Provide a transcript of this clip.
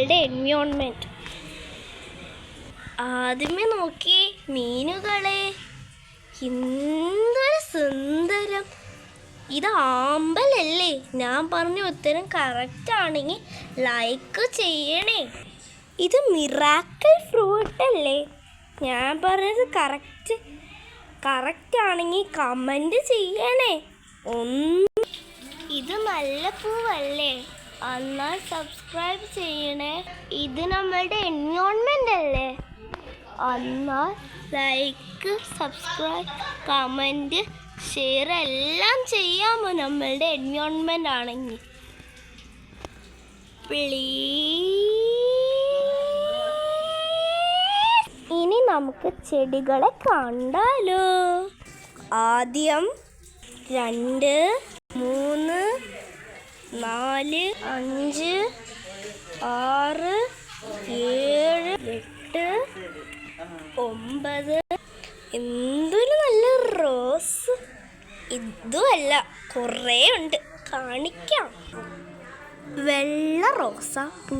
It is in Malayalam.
നമ്മളുടെ എൻവയോൺമെൻറ്റ്. ആദ്യമേ നോക്കിയേ മീനുകളെ, എന്തൊരു സുന്ദരം. ഇത് ആമ്പലല്ലേ? ഞാൻ പറഞ്ഞ ഉത്തരം കറക്റ്റ് ആണെങ്കിൽ ലൈക്ക് ചെയ്യണേ. ഇത് മിറാക്കിൾ ഫ്രൂട്ട് അല്ലേ? ഞാൻ പറഞ്ഞത് കറക്റ്റ് ആണെങ്കിൽ കമൻറ്റ് ചെയ്യണേ. ഇത് നല്ല പൂവല്ലേ? എന്നാൽ സബ്സ്ക്രൈബ് ചെയ്യണേ. ഇത് നമ്മളുടെ എൻവയോൺമെൻ്റ് അല്ലേ? എന്നാൽ ലൈക്ക്, സബ്സ്ക്രൈബ്, കമൻറ്റ്, ഷെയർ എല്ലാം ചെയ്യാമോ നമ്മളുടെ എൻവയോൺമെൻ്റ് ആണെങ്കിൽ? ഇനി നമുക്ക് ചെടികളെ കണ്ടാലോ? ആദ്യം 2, 3, 4, 5, 6, 7, 8, 9. എന്തൊരു നല്ല റോസ്. ഇതുമല്ല, കുറേ ഉണ്ട്, കാണിക്കാം. വെള്ള റോസാ പൂ.